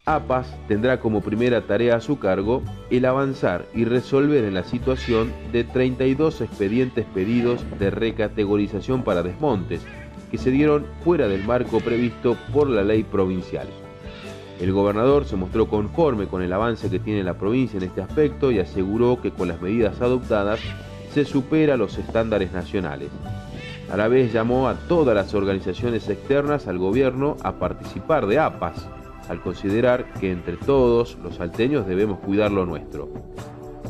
APAS tendrá como primera tarea a su cargo el avanzar y resolver en la situación de 32 expedientes pedidos de recategorización para desmontes, que se dieron fuera del marco previsto por la ley provincial. El gobernador se mostró conforme con el avance que tiene la provincia en este aspecto y aseguró que con las medidas adoptadas se supera los estándares nacionales. A la vez llamó a todas las organizaciones externas al gobierno a participar de APAS, al considerar que entre todos los salteños debemos cuidar lo nuestro.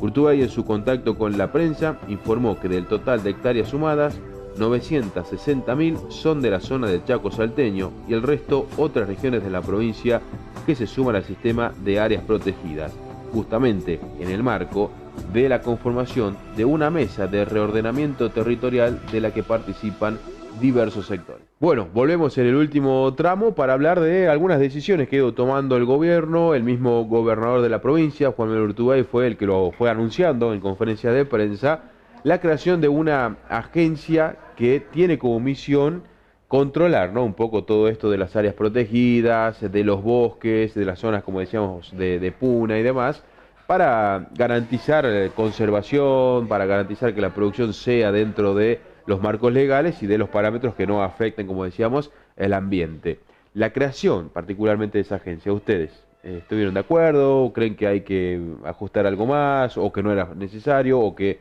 Urtubey, en su contacto con la prensa, informó que del total de hectáreas sumadas, 960.000 son de la zona del Chaco salteño y el resto otras regiones de la provincia que se suman al sistema de áreas protegidas, justamente en el marco de la conformación de una mesa de reordenamiento territorial de la que participan diversos sectores. Bueno, volvemos en el último tramo para hablar de algunas decisiones que ha ido tomando el gobierno. El mismo gobernador de la provincia, Juan Manuel Urtubey, fue el que lo fue anunciando en conferencia de prensa, la creación de una agencia que tiene como misión controlar, ¿no?, un poco todo esto de las áreas protegidas, de los bosques, de las zonas, como decíamos, de puna y demás, para garantizar conservación, para garantizar que la producción sea dentro de los marcos legales y de los parámetros que no afecten, como decíamos, el ambiente. La creación, particularmente de esa agencia, ¿ustedes estuvieron de acuerdo? ¿Creen que hay que ajustar algo más? ¿O que no era necesario? ¿O que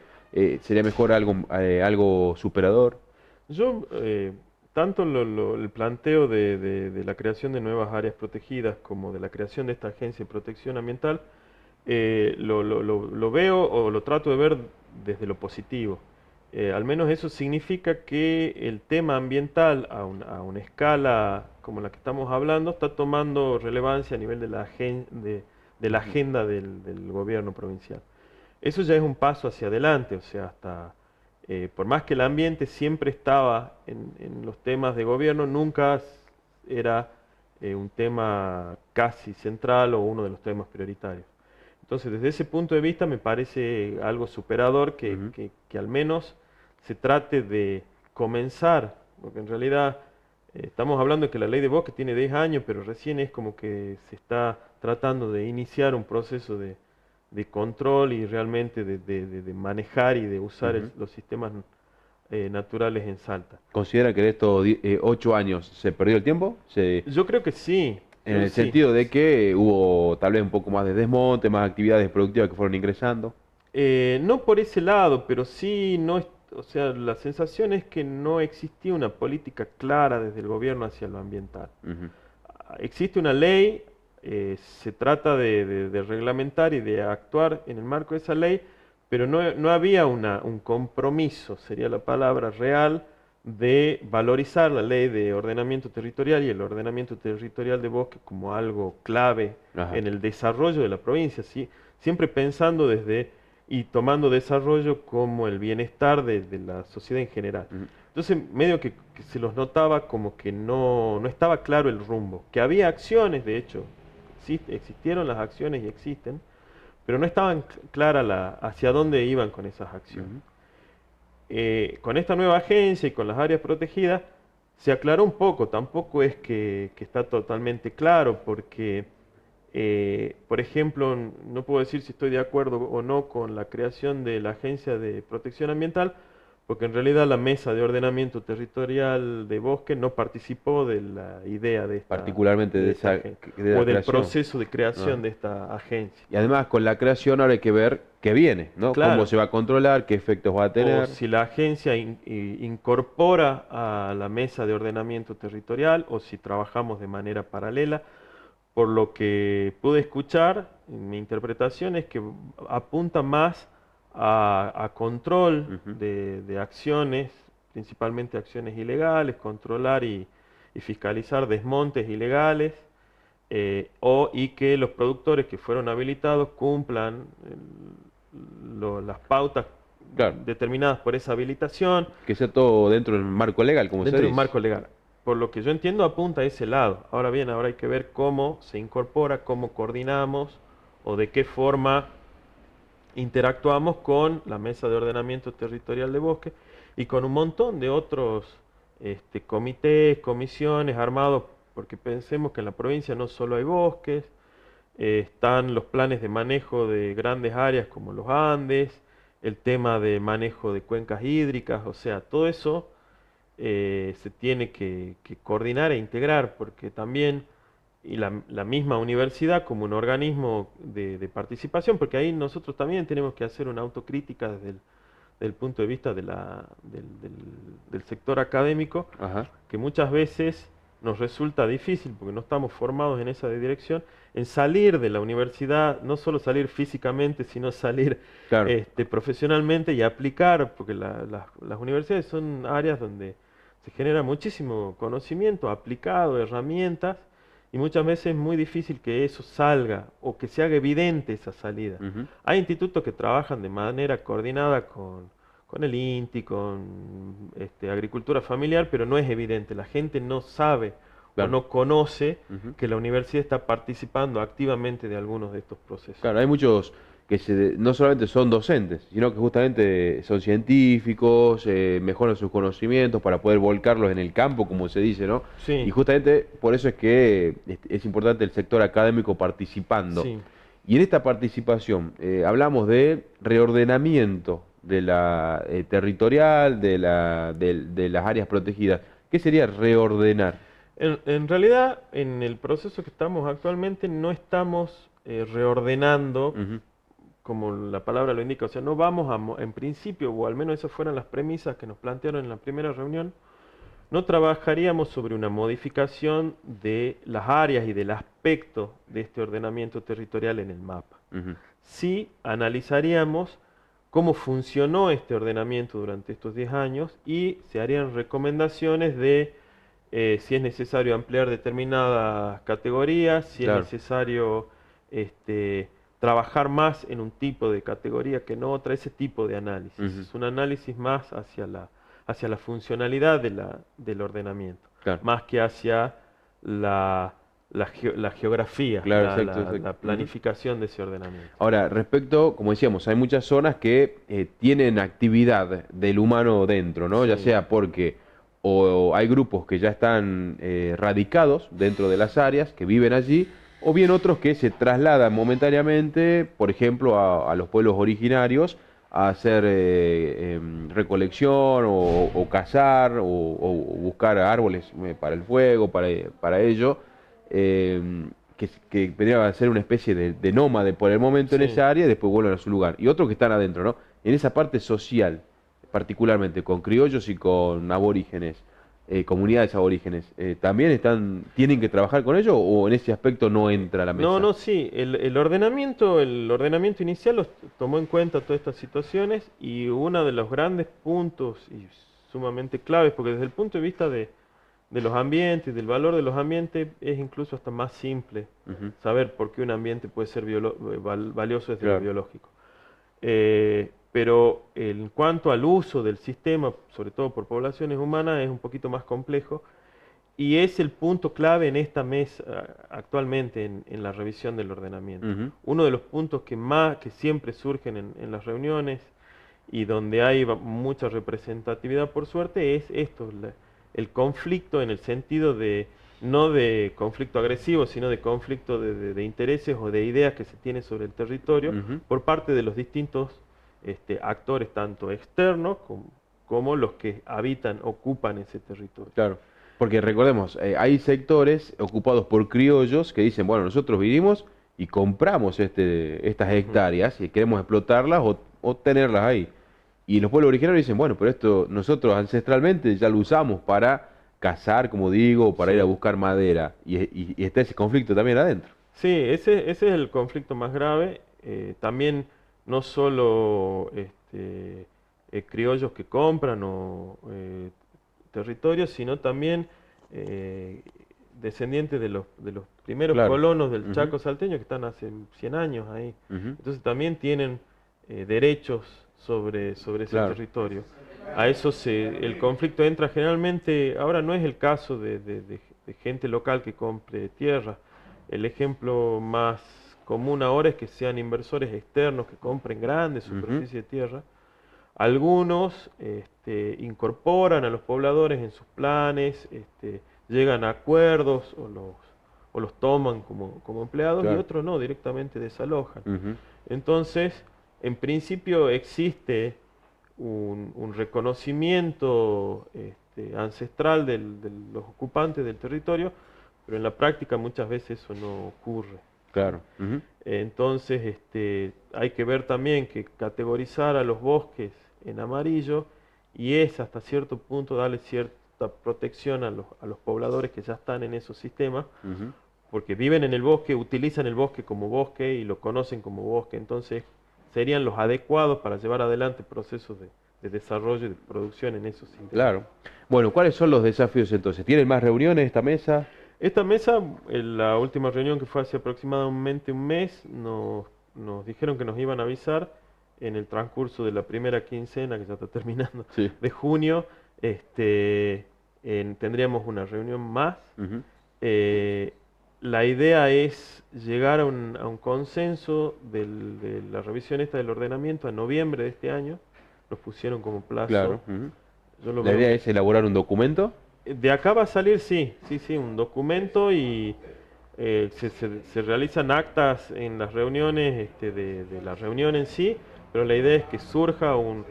sería mejor algo superador? Yo, tanto el planteo de la creación de nuevas áreas protegidas como de la creación de esta agencia de protección ambiental, lo veo o lo trato de ver desde lo positivo. Al menos eso significa que el tema ambiental a una escala como la que estamos hablando está tomando relevancia a nivel de la agenda del gobierno provincial. Eso ya es un paso hacia adelante, o sea, hasta por más que el ambiente siempre estaba en los temas de gobierno, nunca era un tema casi central o uno de los temas prioritarios. Entonces, desde ese punto de vista me parece algo superador que al menos se trate de comenzar, porque en realidad estamos hablando de que la ley de bosque tiene 10 años, pero recién es como que se está tratando de iniciar un proceso de control y realmente de manejar y de usar los sistemas naturales en Salta. ¿Considera que en estos 8 años se perdió el tiempo? Yo creo que sí. En el sentido de que hubo tal vez un poco más de desmonte, más actividades productivas que fueron ingresando. No por ese lado, pero sí, o sea, la sensación es que no existía una política clara desde el gobierno hacia lo ambiental. Existe una ley, se trata de reglamentar y de actuar en el marco de esa ley, pero no había un compromiso, sería la palabra real, de valorizar la ley de ordenamiento territorial y el ordenamiento territorial de bosque como algo clave en el desarrollo de la provincia, ¿sí? Siempre pensando y tomando desarrollo como el bienestar de la sociedad en general. Entonces, medio que se los notaba como que no estaba claro el rumbo, que había acciones, de hecho, existieron las acciones y existen, pero no estaban claras hacia dónde iban con esas acciones. Con esta nueva agencia y con las áreas protegidas se aclaró un poco, tampoco es que está totalmente claro, porque, por ejemplo, no puedo decir si estoy de acuerdo o no con la creación de la Agencia de Protección Ambiental, porque en realidad la Mesa de Ordenamiento Territorial de Bosque no participó de la idea de esta, particularmente de esa o del proceso de creación de esta agencia. Y además con la creación ahora hay que ver qué viene, ¿no? Claro. Cómo se va a controlar, qué efectos va a tener. O si la agencia incorpora a la Mesa de Ordenamiento Territorial o si trabajamos de manera paralela. Por lo que pude escuchar, en mi interpretación es que apunta más a control de acciones, principalmente acciones ilegales, controlar y fiscalizar desmontes ilegales, y que los productores que fueron habilitados cumplan las pautas determinadas por esa habilitación. Que sea todo dentro del marco legal, como se dice. Dentro del marco legal. Por lo que yo entiendo apunta a ese lado. Ahora bien, ahora hay que ver cómo se incorpora, cómo coordinamos o de qué forma interactuamos con la Mesa de Ordenamiento Territorial de Bosque y con un montón de otros comités, comisiones armados, porque pensemos que en la provincia no solo hay bosques, están los planes de manejo de grandes áreas como los Andes, el tema de manejo de cuencas hídricas, o sea, todo eso se tiene que coordinar e integrar, porque también y la misma universidad como un organismo de participación, porque ahí nosotros también tenemos que hacer una autocrítica desde el punto de vista del sector académico, que muchas veces nos resulta difícil, porque no estamos formados en esa dirección, en salir de la universidad, no solo salir físicamente, sino salir profesionalmente y aplicar, porque las universidades son áreas donde se genera muchísimo conocimiento aplicado, herramientas, y muchas veces es muy difícil que eso salga o que se haga evidente esa salida. Hay institutos que trabajan de manera coordinada con el INTI, con agricultura familiar, pero no es evidente. La gente no sabe o no conoce que la universidad está participando activamente de algunos de estos procesos. Claro, hay muchos que no solamente son docentes, sino que justamente son científicos, mejoran sus conocimientos para poder volcarlos en el campo, como se dice, ¿no? Sí. Y justamente por eso es que es importante el sector académico participando. Sí. Y en esta participación hablamos de reordenamiento de la territorial, de las áreas protegidas. ¿Qué sería reordenar? En realidad, en el proceso que estamos actualmente, no estamos reordenando, como la palabra lo indica, o sea, no vamos en principio, o al menos esas fueron las premisas que nos plantearon en la primera reunión, no trabajaríamos sobre una modificación de las áreas y del aspecto de este ordenamiento territorial en el mapa. Sí analizaríamos cómo funcionó este ordenamiento durante estos 10 años y se harían recomendaciones de si es necesario ampliar determinadas categorías, si es necesario trabajar más en un tipo de categoría que en otra, ese tipo de análisis. Es un análisis más hacia la funcionalidad del ordenamiento, más que hacia la la geografía, Claro, la, exacto, la- exacto. la planificación de ese ordenamiento. Ahora, respecto, como decíamos, hay muchas zonas que tienen actividad del humano dentro, ¿no? Ya Sí. sea porque o hay grupos que ya están radicados dentro de las áreas, que viven allí, o bien otros que se trasladan momentáneamente, por ejemplo, a los pueblos originarios, a hacer recolección o cazar o buscar árboles para el fuego, para ello. Que vendría a ser una especie de nómade por el momento en Sí. esa área y después vuelven a su lugar. Y otros que están adentro, ¿no? En esa parte social, particularmente con criollos y con aborígenes, comunidades aborígenes, ¿también tienen que trabajar con ellos o en ese aspecto no entra a la mesa? No, sí, el ordenamiento inicial los tomó en cuenta todas estas situaciones y uno de los grandes puntos y sumamente claves, porque desde el punto de vista de los ambientes, del valor de los ambientes, es incluso hasta más simple Ujú. saber por qué un ambiente puede ser valioso desde lo Claro. biológico. Pero en cuanto al uso del sistema, sobre todo por poblaciones humanas, es un poquito más complejo. Y es el punto clave en esta mesa actualmente en la revisión del ordenamiento. Ujú. Uno de los puntos que siempre surgen en las reuniones y donde hay mucha representatividad por suerte es esto, el conflicto en el sentido de no de conflicto agresivo, sino de conflicto de intereses o de ideas que se tiene sobre el territorio Ujú. por parte de los distintos actores, tanto externos como los que habitan, ocupan ese territorio. Claro. Porque recordemos, hay sectores ocupados por criollos que dicen, bueno, nosotros vivimos y compramos estas hectáreas y queremos explotarlas o tenerlas ahí. Y los pueblos originarios dicen, bueno, pero esto nosotros ancestralmente ya lo usamos para cazar, como digo, para Sí. ir a buscar madera. Y está ese conflicto también adentro. Sí, ese es el conflicto más grave. También no solo criollos que compran territorios, sino también descendientes de los primeros Claro. colonos del Ujú. Chaco salteño que están hace 100 años ahí. Ujú. Entonces también tienen derechos sobre ese Claro. territorio. A eso el conflicto entra generalmente, ahora no es el caso de gente local que compre tierra. El ejemplo más común ahora es que sean inversores externos que compren grandes superficies de tierra. Algunos incorporan a los pobladores en sus planes, llegan a acuerdos o los toman como empleados y Claro. otros no, directamente desalojan. Ujú. Entonces, en principio existe un reconocimiento ancestral de los ocupantes del territorio, pero en la práctica muchas veces eso no ocurre. Claro. Ujú. Entonces, hay que ver también que categorizar a los bosques en amarillo y es hasta cierto punto darle cierta protección a los pobladores que ya están en esos sistemas, Ujú. porque viven en el bosque, utilizan el bosque como bosque y lo conocen como bosque, entonces serían los adecuados para llevar adelante procesos de desarrollo y de producción en esos sistemas. Claro. Bueno, ¿cuáles son los desafíos entonces? ¿Tienen más reuniones esta mesa? Esta mesa, en la última reunión que fue hace aproximadamente un mes, nos dijeron que nos iban a avisar en el transcurso de la primera quincena, que ya está terminando, Sí. de junio, tendríamos una reunión más. Ujú. La idea es llegar a un consenso de la revisión esta del ordenamiento en noviembre de este año. Nos pusieron como plazo. Claro. Ujú. Yo lo La veo- idea es elaborar un documento. De acá va a salir, sí, un documento y se realizan actas en las reuniones de la reunión en sí, pero la idea es que surja un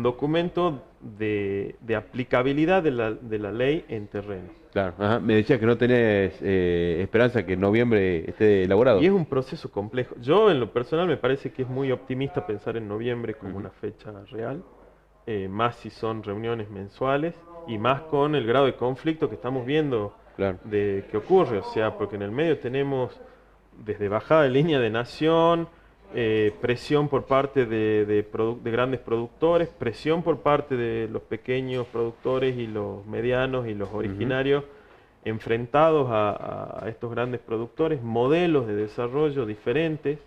documento de aplicabilidad de la ley en terreno. Claro. Ajá. Me decías que no tenés esperanza que en noviembre esté elaborado. Y es un proceso complejo. Yo en lo personal me parece que es muy optimista pensar en noviembre como una fecha real, más si son reuniones mensuales y más con el grado de conflicto que estamos viendo Claro. de que ocurre, o sea, porque en el medio tenemos desde bajada de línea de nación, presión por parte de grandes productores, presión por parte de los pequeños productores y los medianos y los originarios enfrentados a estos grandes productores, modelos de desarrollo diferentes,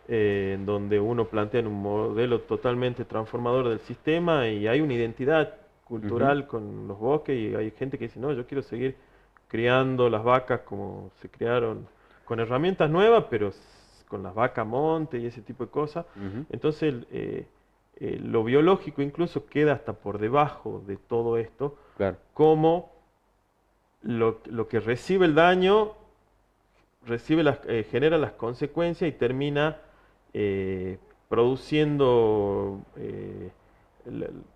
en donde uno plantea un modelo totalmente transformador del sistema y hay una identidad cultural con los bosques y hay gente que dice, no, yo quiero seguir criando las vacas como se criaron, con herramientas nuevas, pero con las vacas monte y ese tipo de cosas. Entonces lo biológico incluso queda hasta por debajo de todo esto, como lo que recibe el daño genera las consecuencias y termina produciendo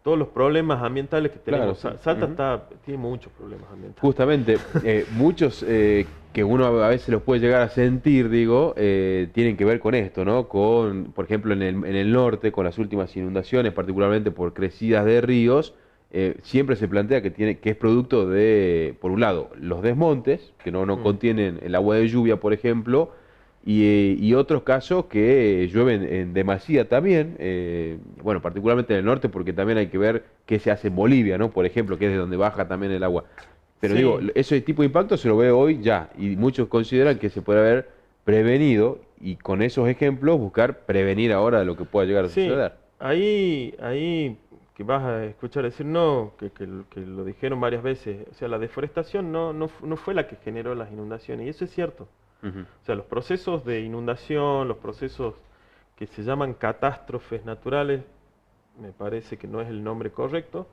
todos los problemas ambientales que tenemos. Salta tiene muchos problemas ambientales. Justamente, muchos que uno a veces los puede llegar a sentir, digo, tienen que ver con esto, ¿no? Con, por ejemplo, en el norte, con las últimas inundaciones, particularmente por crecidas de ríos, siempre se plantea que es producto de, por un lado, los desmontes, que no contienen el agua de lluvia, por ejemplo, y otros casos que llueven en demasía también, bueno, particularmente en el norte, porque también hay que ver qué se hace en Bolivia, ¿no? Por ejemplo, que es de donde baja también el agua. Pero digo, ese tipo de impacto se lo ve hoy ya, y muchos consideran que se puede haber prevenido, y con esos ejemplos buscar prevenir ahora de lo que pueda llegar a suceder. Ahí que vas a escuchar decir que lo dijeron varias veces, o sea, la deforestación no fue la que generó las inundaciones, y eso es cierto. O sea, los procesos de inundación, los procesos que se llaman catástrofes naturales, me parece que no es el nombre correcto,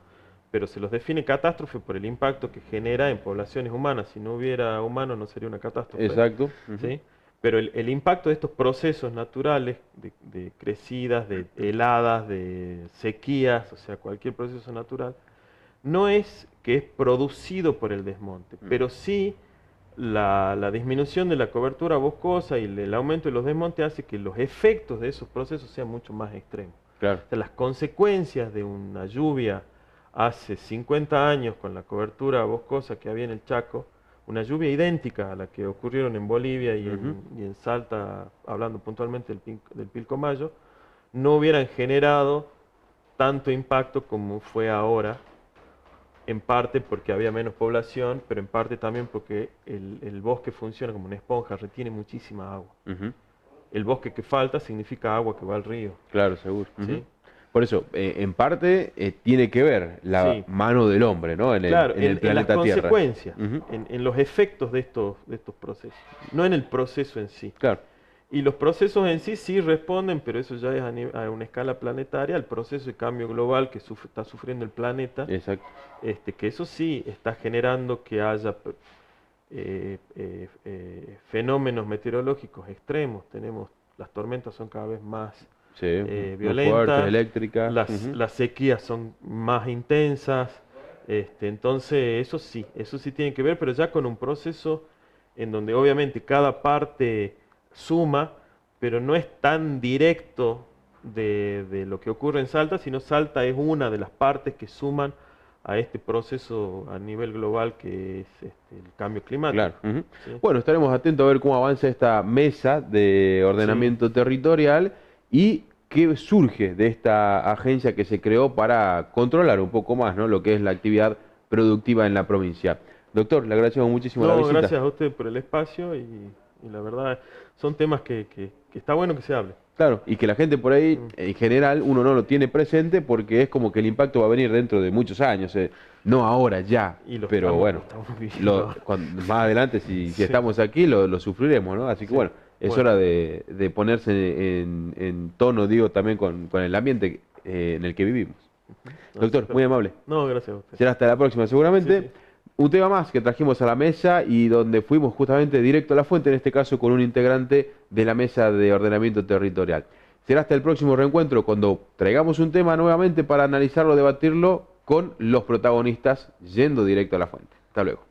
pero se los define catástrofe por el impacto que genera en poblaciones humanas. Si no hubiera humanos no sería una catástrofe. Exacto. ¿Sí? Pero el impacto de estos procesos naturales, de crecidas, de heladas, de sequías, o sea, cualquier proceso natural, no es que es producido por el desmonte, pero sí la disminución de la cobertura boscosa y el aumento de los desmontes hace que los efectos de esos procesos sean mucho más extremos. Claro. O sea, las consecuencias de una lluvia hace 50 años con la cobertura boscosa que había en el Chaco, una lluvia idéntica a la que ocurrieron en Bolivia y en Salta, hablando puntualmente del Pilcomayo, no hubieran generado tanto impacto como fue ahora, en parte porque había menos población, pero en parte también porque el bosque funciona como una esponja, retiene muchísima agua. El bosque que falta significa agua que va al río. Claro, seguro. ¿Sí? Por eso, en parte tiene que ver la mano del hombre, ¿no? En el planeta en las Tierra. consecuencias, en los efectos de estos procesos, no en el proceso en sí. Claro. Y los procesos en sí responden, pero eso ya es a una escala planetaria, al proceso de cambio global que está sufriendo el planeta. Exacto. Que eso sí está generando que haya fenómenos meteorológicos extremos. Las tormentas son cada vez más violentas, fuertes, eléctricas. Las sequías son más intensas. Entonces eso sí tiene que ver, pero ya con un proceso en donde obviamente cada parte suma, pero no es tan directo de lo que ocurre en Salta, sino Salta es una de las partes que suman a este proceso a nivel global que es el cambio climático. Claro. ¿Sí? Bueno, estaremos atentos a ver cómo avanza esta mesa de ordenamiento territorial y qué surge de esta agencia que se creó para controlar un poco más, ¿no?, lo que es la actividad productiva en la provincia. Doctor, le agradecemos muchísimo la visita. Gracias a usted por el espacio y la verdad son temas que está bueno que se hable. Claro, y que la gente por ahí, en general, uno no lo tiene presente porque es como que el impacto va a venir dentro de muchos años, no ahora, ya, pero bueno, más adelante, si estamos aquí, lo sufriremos, ¿no? Así que bueno, es hora de ponerse en tono, digo, también con el ambiente en el que vivimos. Doctor, muy amable. No, gracias a usted. Será hasta la próxima, seguramente. Un tema más que trajimos a la mesa y donde fuimos justamente directo a la fuente, en este caso con un integrante de la mesa de ordenamiento territorial. Será hasta el próximo reencuentro cuando traigamos un tema nuevamente para analizarlo, debatirlo con los protagonistas yendo directo a la fuente. Hasta luego.